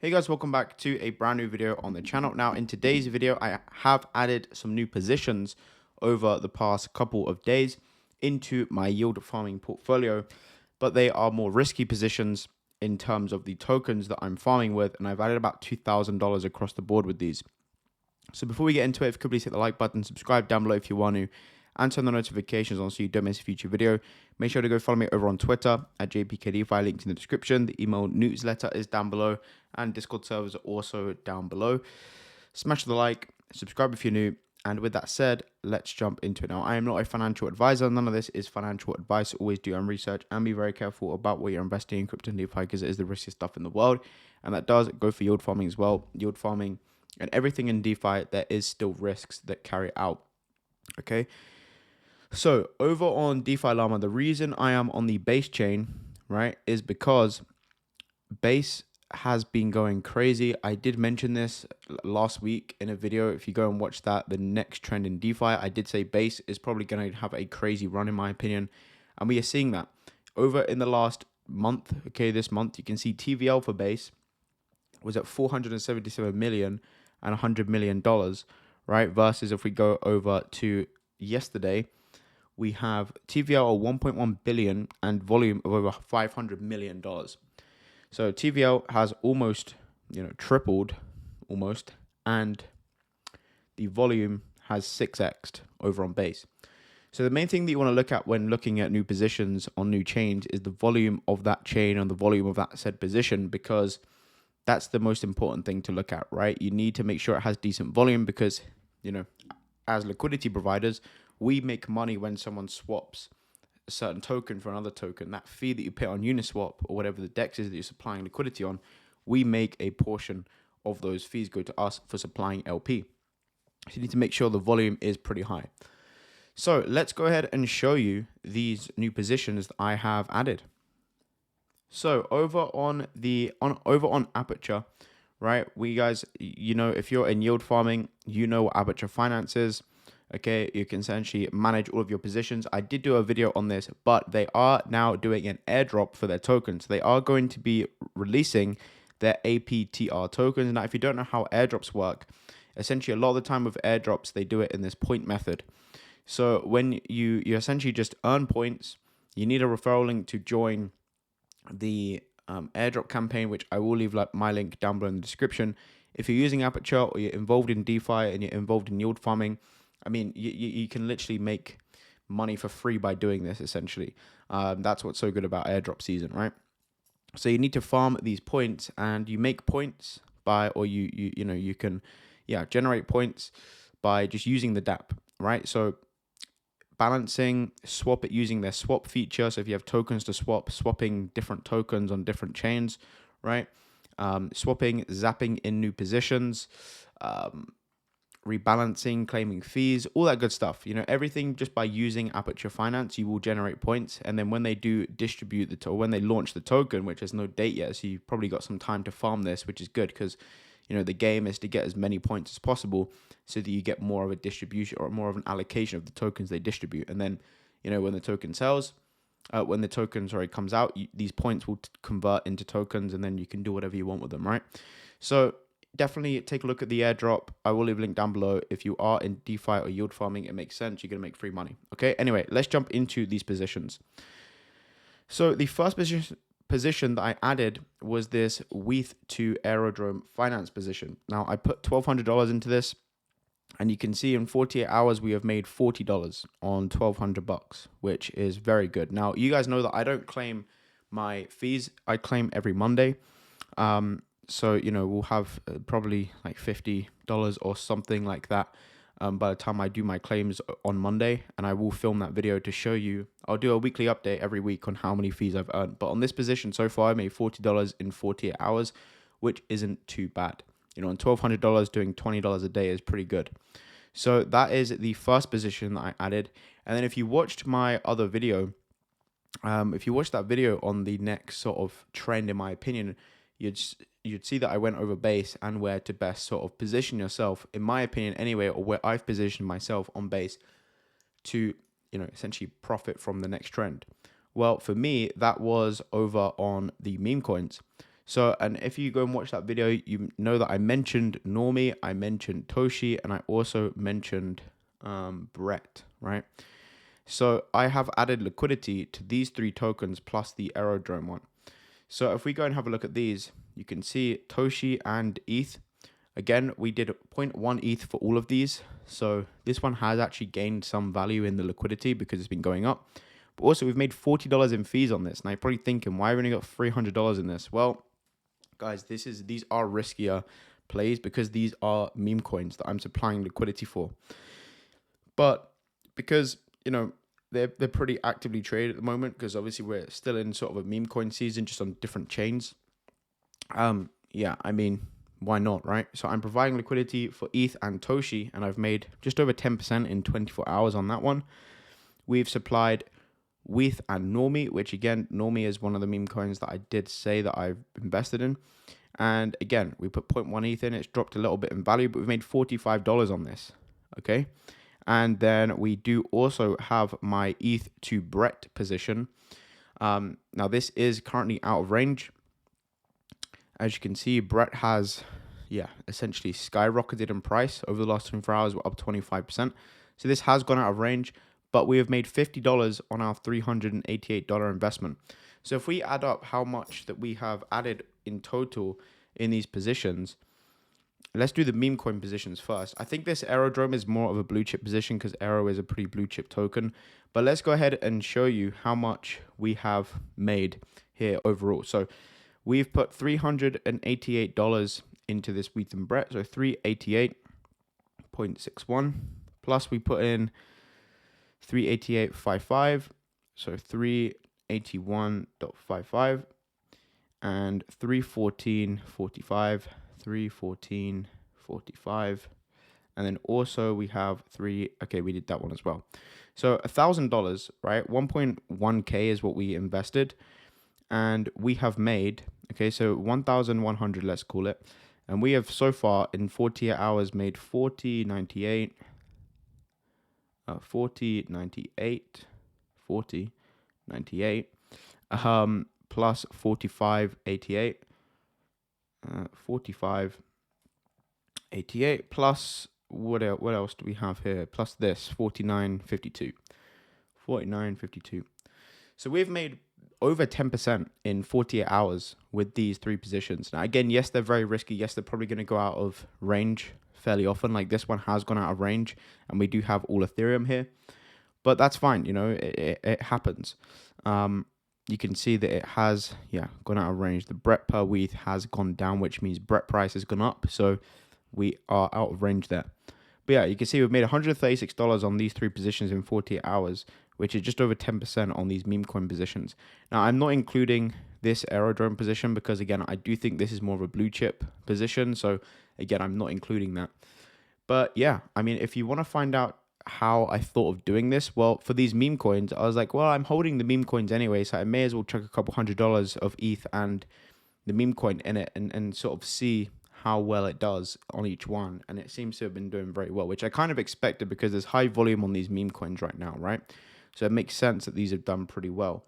Hey guys, welcome back to a brand new video on the channel. Now in today's video, I have added some new positions over the past couple of days into my yield farming portfolio, but they are more risky positions in terms of the tokens that I'm farming with, and I've added about $2,000 across the board with these. So before we get into it, if you could please hit the like button, subscribe down below if you want to, and turn the notifications on so you don't miss a future video. Make sure to go follow me over on Twitter at JPKDefi, linked in the description. The email newsletter is down below, and Discord servers are also down below. Smash the like, subscribe if you're new, and with that said, let's jump into it. Now, I am not a financial advisor. None of this is financial advice. Always do your own research and be very careful about what you're investing in crypto and DeFi because it is the riskiest stuff in the world. And that does go for yield farming as well. Yield farming and everything in DeFi, there is still risks that carry out. Okay. So over on DeFi Llama, the reason I am on the base chain, right, is because base has been going crazy. I did mention this last week in a video. If you go and watch that, the next trend in DeFi, I did say base is probably going to have a crazy run in my opinion. And we are seeing that over in the last month. Okay, this month you can see TVL for base was at 477 million and $100 million, right? Versus if we go over to yesterday, we have TVL of 1.1 billion and volume of over $500 million. So TVL has almost, tripled almost, and the volume has 6x'd over on base. So the main thing that you want to look at when looking at new positions on new chains is the volume of that chain and the volume of that said position, because that's the most important thing to look at, right? You need to make sure it has decent volume because, as liquidity providers, we make money when someone swaps a certain token for another token. That fee that you pay on Uniswap or whatever the DEX is that you're supplying liquidity on, we make a portion of those fees go to us for supplying LP. So you need to make sure the volume is pretty high. So let's go ahead and show you these new positions that I have added. So over on Aperture, right? We guys, if you're in yield farming, you know what Aperture Finance is. Okay, you can essentially manage all of your positions. I did do a video on this, but they are now doing an airdrop for their tokens. They are going to be releasing their APTR tokens. Now, if you don't know how airdrops work, essentially a lot of the time with airdrops, they do it in this point method. So when you essentially just earn points, you need a referral link to join the airdrop campaign, which I will leave my link down below in the description. If you're using Aperture or you're involved in DeFi and you're involved in yield farming, I mean, you can literally make money for free by doing this, essentially. That's what's so good about airdrop season, right? So you need to farm these points, and you make points by, or you can generate points by just using the DApp, right? So balancing, swap it using their swap feature. So if you have tokens to swap, swapping different tokens on different chains, right? Swapping, zapping in new positions, rebalancing, claiming fees, all that good stuff. Everything just by using Aperture Finance, you will generate points. And then when they do distribute when they launch the token, which has no date yet, so you've probably got some time to farm this, which is good because the game is to get as many points as possible so that you get more of a distribution or more of an allocation of the tokens they distribute. And then, when the token sells, when the token, comes out, these points will convert into tokens, and then you can do whatever you want with them, right? So definitely take a look at the airdrop. I will leave a link down below. If you are in DeFi or yield farming, it makes sense. You're going to make free money. Okay, anyway, let's jump into these positions. So the first position that I added was this WETH to Aerodrome finance position. Now I put $1,200 into this, and you can see in 48 hours we have made $40 on $1,200, which is very good. Now you guys know that I don't claim my fees. I claim every Monday. So we'll have probably like $50 or something like that by the time I do my claims on Monday, and I will film that video to show you. I'll do a weekly update every week on how many fees I've earned. But on this position so far, I made $40 in 48 hours, which isn't too bad. On $1,200, doing $20 a day is pretty good. So that is the first position that I added. And then if you watched my other video, if you watched that video on the next sort of trend, in my opinion, you'd see that I went over base and where to best sort of position yourself, in my opinion anyway, or where I've positioned myself on base to, essentially profit from the next trend. Well, for me, that was over on the meme coins. So, and if you go and watch that video, you know that I mentioned Normie, I mentioned Toshi, and I also mentioned Brett, right? So I have added liquidity to these three tokens plus the Aerodrome one. So if we go and have a look at these, you can see Toshi and ETH. Again, we did 0.1 ETH for all of these. So this one has actually gained some value in the liquidity because it's been going up. But also we've made $40 in fees on this. Now you're probably thinking, why have we only got $300 in this? Well, guys, these are riskier plays because these are meme coins that I'm supplying liquidity for. But because, they're pretty actively traded at the moment, because obviously we're still in sort of a meme coin season, just on different chains. Yeah, I mean, why not, right? So I'm providing liquidity for ETH and Toshi, and I've made just over 10% in 24 hours on that one. We've supplied ETH and Normie, which again, Normie is one of the meme coins that I did say that I've invested in. And again, we put 0.1 ETH in, it's dropped a little bit in value, but we've made $45 on this, okay? And then we do also have my ETH to Brett position. Now this is currently out of range. As you can see, Brett has, essentially skyrocketed in price over the last 24 hours. We're up 25%. So this has gone out of range, but we have made $50 on our $388 investment. So if we add up how much that we have added in total in these positions, let's do the meme coin positions first. I think this Aerodrome is more of a blue chip position because Aero is a pretty blue chip token. But let's go ahead and show you how much we have made here overall. So we've put $388 into this ETH and Brett. So 388.61. Plus we put in 388.55. So 381.55. And 314.45. 314.45, and then also we have we did that one as well. So $1,000, right? 1.1k is what we invested, and we have made, so 1,100, let's call it, and we have so far in 48 hours made 40.98 plus 45.88. 45.88 plus what else do we have here? Plus this 49.52. 49.52. So we've made over 10% in 48 hours with these three positions. Now again, yes, they're very risky. Yes, they're probably going to go out of range fairly often. Like this one has gone out of range, and we do have all Ethereum here, but that's fine. It happens. You can see that it has, gone out of range. The Brett per ETH has gone down, which means Brett price has gone up. So we are out of range there. But yeah, you can see we've made $136 on these three positions in 48 hours, which is just over 10% on these meme coin positions. Now, I'm not including this Aerodrome position because, again, I do think this is more of a blue chip position. So, again, I'm not including that. But yeah, I mean, if you want to find out how I thought of doing this, well, for these meme coins, I was like, well, I'm holding the meme coins anyway, so I may as well chuck a couple $100 of ETH and the meme coin in it and sort of see how well it does on each one. And it seems to have been doing very well, which I kind of expected because there's high volume on these meme coins right now, right? So it makes sense that these have done pretty well.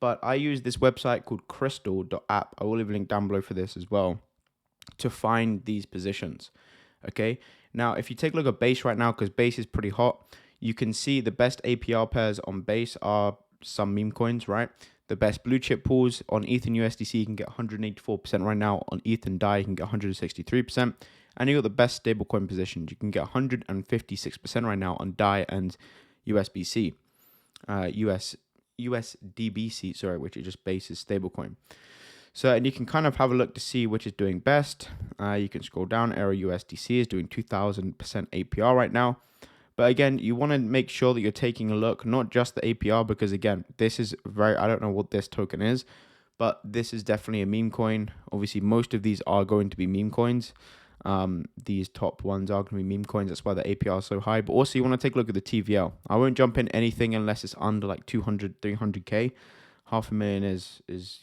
But I use this website called crystal.app. I will leave a link down below for this as well, to find these positions. Okay, now if you take a look at Base right now, because Base is pretty hot, you can see the best APR pairs on Base are some meme coins, right? The best blue chip pools on ETH and USDC, you can get 184% right now. On ETH and DAI, you can get 163%. And you got the best stablecoin positions. You can get 156% right now on DAI and USDBC, which is just Base's stablecoin. So, and you can kind of have a look to see which is doing best. You can scroll down. Aero USDC is doing 2,000% APR right now. But again, you want to make sure that you're taking a look, not just the APR, because again, this is I don't know what this token is, but this is definitely a meme coin. Obviously, most of these are going to be meme coins. These top ones are going to be meme coins. That's why the APR is so high. But also, you want to take a look at the TVL. I won't jump in anything unless it's under like 200, 300K. $500,000 is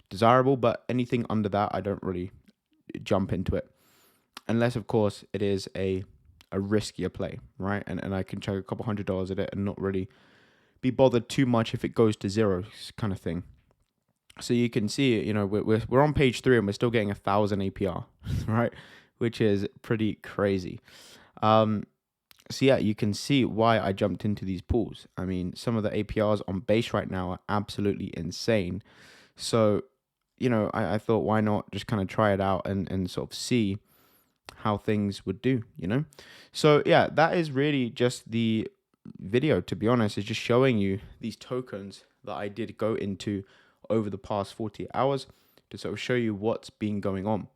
desirable, but anything under that, I don't really jump into it. Unless, of course, it is a riskier play, right? And I can chuck a couple $100 at it and not really be bothered too much if it goes to zero kind of thing. So you can see, you know, we're on page 3 and we're still getting 1,000 APR, right? Which is pretty crazy. So yeah, you can see why I jumped into these pools. I mean, some of the APRs on base right now are absolutely insane. So, you know, I thought, why not just kind of try it out and sort of see how things would do, you know? So yeah, that is really just the video, to be honest, is just showing you these tokens that I did go into over the past 48 hours to sort of show you what's been going on.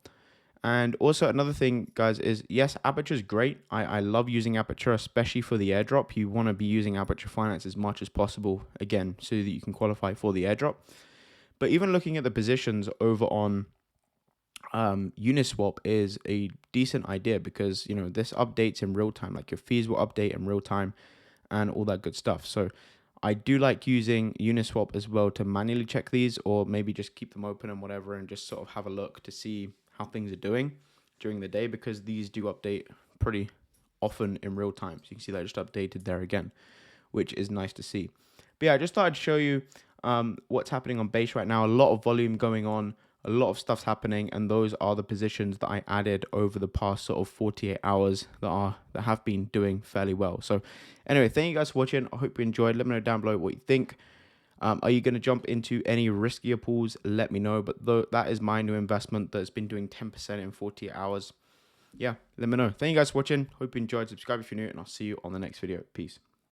And also another thing, guys, is yes, Aperture is great. I love using Aperture, especially for the airdrop. You want to be using Aperture Finance as much as possible, again, so that you can qualify for the airdrop. But even looking at the positions over on Uniswap is a decent idea because, you know, this updates in real time, like your fees will update in real time and all that good stuff. So I do like using Uniswap as well to manually check these, or maybe just keep them open and whatever, and just sort of have a look to see how things are doing during the day, because these do update pretty often in real time. So you can see that I just updated there again, which is nice to see. But yeah, I just thought I'd show you what's happening on base right now. A lot of volume going on, a lot of stuff's happening, and those are the positions that I added over the past sort of 48 hours that have been doing fairly well. So anyway, thank you guys for watching. I hope you enjoyed. Let me know down below what you think. Are you going to jump into any riskier pools? Let me know. But that is my new investment that's been doing 10% in 48 hours. Yeah, let me know. Thank you guys for watching. Hope you enjoyed. Subscribe if you're new, and I'll see you on the next video. Peace.